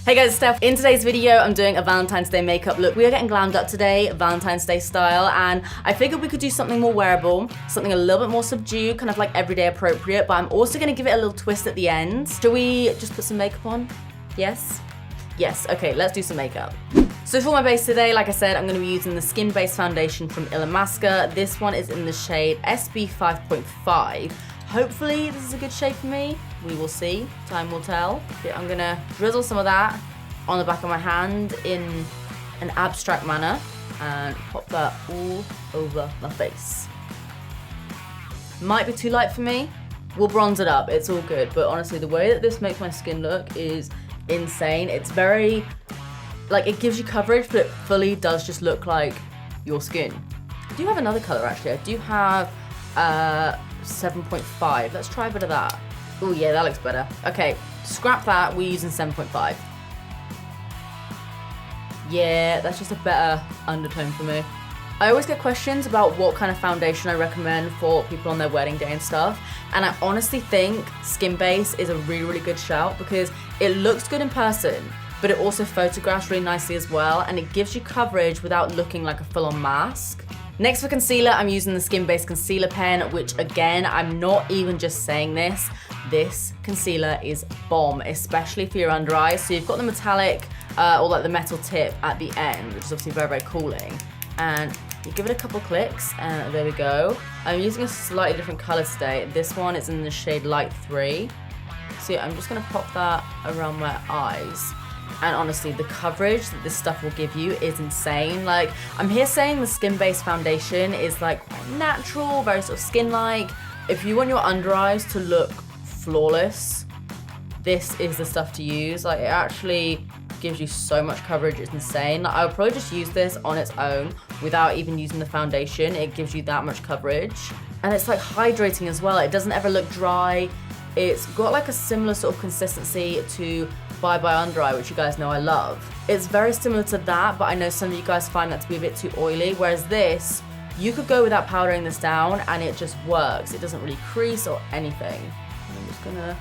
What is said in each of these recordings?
Hey guys, it's Steph. In today's video, I'm doing a Valentine's Day makeup look. We are getting glammed up today, Valentine's Day style, and I figured we could do something more wearable, something a little bit more subdued, kind of like everyday appropriate, but I'm also gonna give it a little twist at the end. Shall we just put some makeup on? Yes? Yes, okay, let's do some makeup. So for my base today, like I said, I'm gonna be using the skin-based foundation from Illamasqua. This one is in the shade SB 5.5. Hopefully this is a good shade for me. We will see, time will tell. Okay, I'm gonna drizzle some of that on the back of my hand in an abstract manner and pop that all over my face. Might be too light for me. We'll bronze it up, it's all good. But honestly, the way that this makes my skin look is insane. It's very, like, it gives you coverage, but it fully does just look like your skin. I do have another color actually. I do have 7.5. Let's try a bit of that. Oh yeah, that looks better. Okay, scrap that, we're using 7.5. Yeah, that's just a better undertone for me. I always get questions about what kind of foundation I recommend for people on their wedding day and stuff. And I honestly think Skin Base is a really, really good shout because it looks good in person, but it also photographs really nicely as well. And it gives you coverage without looking like a full-on mask. Next for concealer, I'm using the Skin Base concealer pen, which again, I'm not even just saying this. This concealer is bomb, especially for your under eyes. So you've got the metallic, or like the metal tip at the end, which is obviously very, very cooling. And you give it a couple clicks, and there we go. I'm using a slightly different color today. This one is in the shade Light 3. So yeah, I'm just gonna pop that around my eyes. And honestly, the coverage that this stuff will give you is insane. Like, I'm here saying the skin-based foundation is like quite natural, very sort of skin-like. If you want your under eyes to look flawless, this is the stuff to use. Like, it actually gives you so much coverage, it's insane. Like, I would probably just use this on its own without even using the foundation. It gives you that much coverage. And it's like hydrating as well. It doesn't ever look dry. It's got like a similar sort of consistency to Bye Bye Under Eye, which you guys know I love. It's very similar to that, but I know some of you guys find that to be a bit too oily, whereas this, you could go without powdering this down and it just works. It doesn't really crease or anything. And I'm just gonna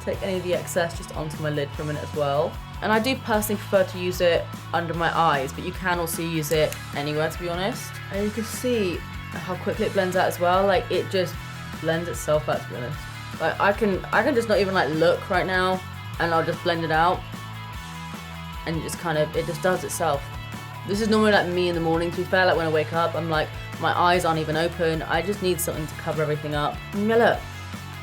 take any of the excess just onto my lid for a minute as well. And I do personally prefer to use it under my eyes, but you can also use it anywhere, to be honest. And you can see how quickly it blends out as well. Like, it just blends itself out, to be honest. Like, I can just not even like look right now, and I'll just blend it out, and it just does itself. This is normally like me in the morning, to be fair. Like, when I wake up, I'm like, my eyes aren't even open. I just need something to cover everything up. And yeah, look,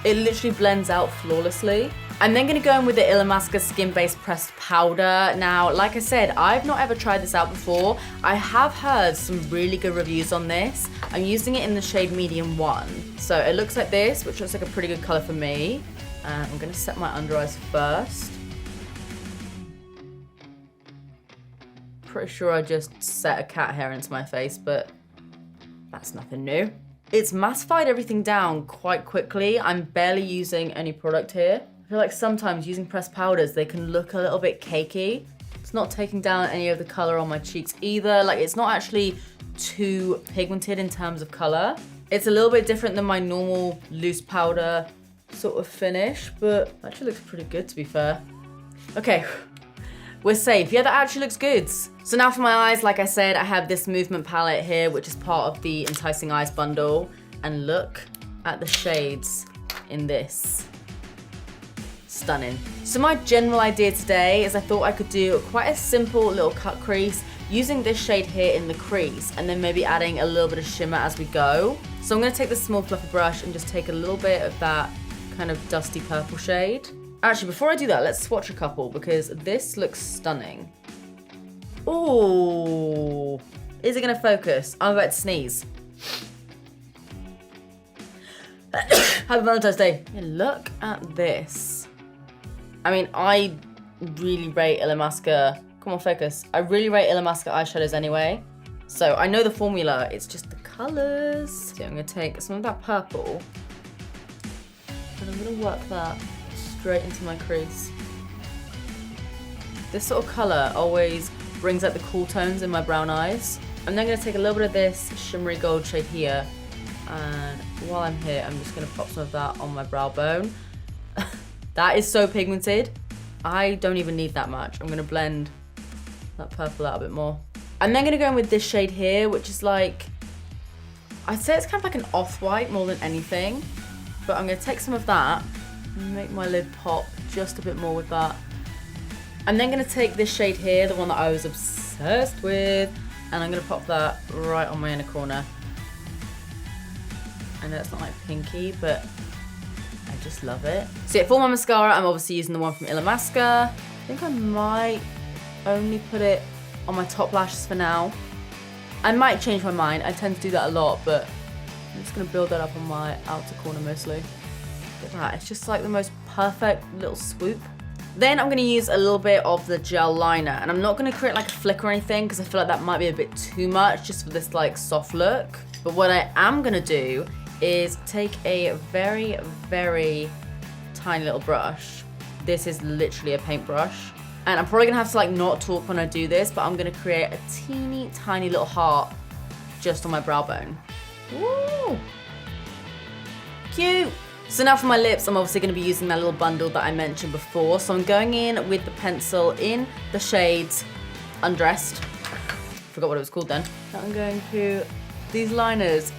it literally blends out flawlessly. I'm then gonna go in with the Illamasqua Skin-Based Pressed Powder. Now, like I said, I've not ever tried this out before. I have heard some really good reviews on this. I'm using it in the shade Medium 1. So it looks like this, which looks like a pretty good color for me. I'm gonna set my under eyes first. Pretty sure I just set a cat hair into my face, but that's nothing new. It's massified everything down quite quickly. I'm barely using any product here. I feel like sometimes using pressed powders, they can look a little bit cakey. It's not taking down any of the color on my cheeks either. Like, it's not actually too pigmented in terms of color. It's a little bit different than my normal loose powder sort of finish, but actually looks pretty good, to be fair. Okay, we're safe. Yeah, that actually looks good. So now for my eyes, like I said, I have this movement palette here, which is part of the Enticing Eyes bundle. And look at the shades in this. Stunning. So my general idea today is I thought I could do quite a simple little cut crease using this shade here in the crease, and then maybe adding a little bit of shimmer as we go. So I'm gonna take this small fluffy brush and just take a little bit of that kind of dusty purple shade. Actually, before I do that, let's swatch a couple because this looks stunning. Ooh, is it gonna focus? I'm about to sneeze. Happy Valentine's Day. Yeah, look at this. I mean, I really rate Illamasqua. Come on, focus. I really rate Illamasqua eyeshadows anyway. So I know the formula, it's just the colors. So I'm gonna take some of that purple and I'm gonna work that straight into my crease. This sort of color always brings out the cool tones in my brown eyes. I'm then gonna take a little bit of this shimmery gold shade here, and while I'm here, I'm just gonna pop some of that on my brow bone. That is so pigmented. I don't even need that much. I'm gonna blend that purple out a bit more. I'm then gonna go in with this shade here, which is like, I'd say it's kind of like an off-white more than anything, but I'm gonna take some of that and make my lid pop just a bit more with that. I'm then gonna take this shade here, the one that I was obsessed with, and I'm gonna pop that right on my inner corner. I know it's not like pinky, but I just love it. So yeah, for my mascara, I'm obviously using the one from Illamasqua. I think I might only put it on my top lashes for now. I might change my mind. I tend to do that a lot, but I'm just gonna build that up on my outer corner mostly. Look at that, it's just like the most perfect little swoop. Then I'm gonna use a little bit of the gel liner, and I'm not gonna create like a flick or anything because I feel like that might be a bit too much just for this like soft look. But what I am gonna do is take a very, very tiny little brush. This is literally a paintbrush. And I'm probably gonna have to like not talk when I do this, but I'm gonna create a teeny tiny little heart just on my brow bone. Woo! Cute! So now for my lips, I'm obviously gonna be using that little bundle that I mentioned before. So I'm going in with the pencil in the shades Undressed. Forgot what it was called then. Now I'm going to these liners.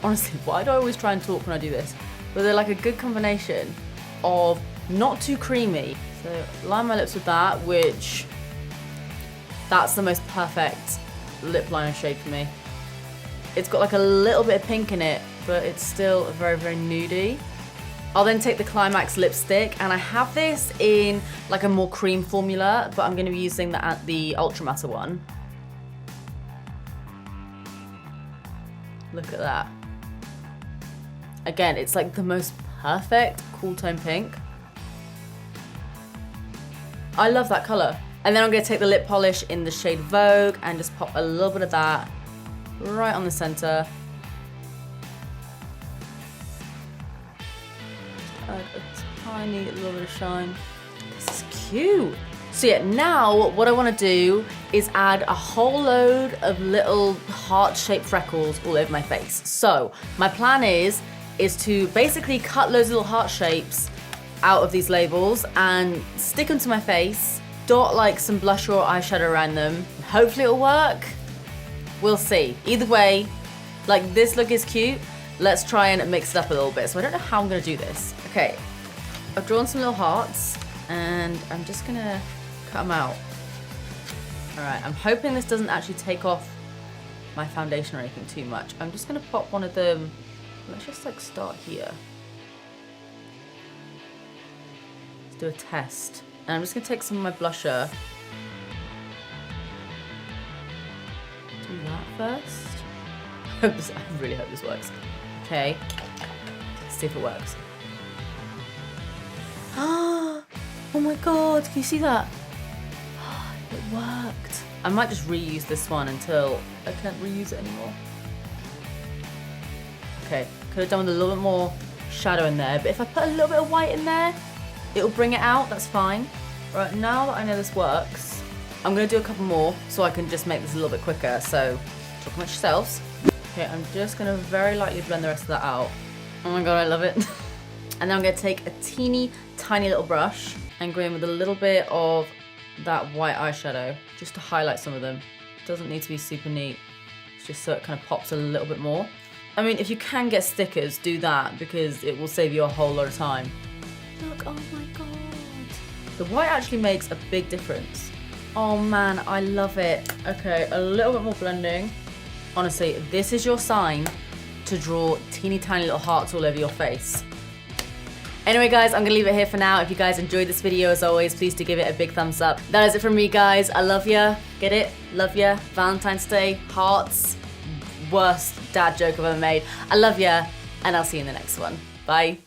Honestly, why do I always try and talk when I do this? But they're like a good combination of not too creamy. So line my lips with that, which that's the most perfect lip liner shade for me. It's got like a little bit of pink in it, but it's still very, very nudie. I'll then take the Climax lipstick, and I have this in like a more cream formula, but I'm gonna be using the Ultra Matte one. Look at that. Again, it's like the most perfect cool tone pink. I love that color. And then I'm gonna take the lip polish in the shade Vogue and just pop a little bit of that right on the center. Add a tiny little bit of shine. This is cute. So yeah, now what I wanna do is add a whole load of little heart-shaped freckles all over my face. So my plan is to basically cut loads of little heart shapes out of these labels and stick them to my face, dot like some blusher or eyeshadow around them. Hopefully it'll work. We'll see. Either way, like this look is cute. Let's try and mix it up a little bit. So I don't know how I'm gonna do this. Okay, I've drawn some little hearts and I'm just gonna cut them out. All right, I'm hoping this doesn't actually take off my foundation or anything too much. I'm just gonna pop one of them. Let's just like start here. Let's do a test. And I'm just gonna take some of my blusher. Do that first. I really hope this works. Okay, let's see if it works. Oh my God, can you see that? It worked. I might just reuse this one until I can't reuse it anymore. Okay, could have done with a little bit more shadow in there, but if I put a little bit of white in there, it'll bring it out, that's fine. Right, now that I know this works, I'm gonna do a couple more so I can just make this a little bit quicker, so talk amongst yourselves. Okay, I'm just gonna very lightly blend the rest of that out. Oh my God, I love it. And then I'm gonna take a teeny tiny little brush and go in with a little bit of that white eyeshadow just to highlight some of them. It doesn't need to be super neat, it's just so it kind of pops a little bit more. I mean, if you can get stickers, do that because it will save you a whole lot of time. Look, oh my God. The white actually makes a big difference. Oh man, I love it. Okay, a little bit more blending. Honestly, this is your sign to draw teeny tiny little hearts all over your face. Anyway guys, I'm gonna leave it here for now. If you guys enjoyed this video, as always, please do give it a big thumbs up. That is it from me, guys. I love ya. Get it? Love ya. Valentine's Day, hearts. Worst dad joke I've ever made. I love ya, and I'll see you in the next one. Bye.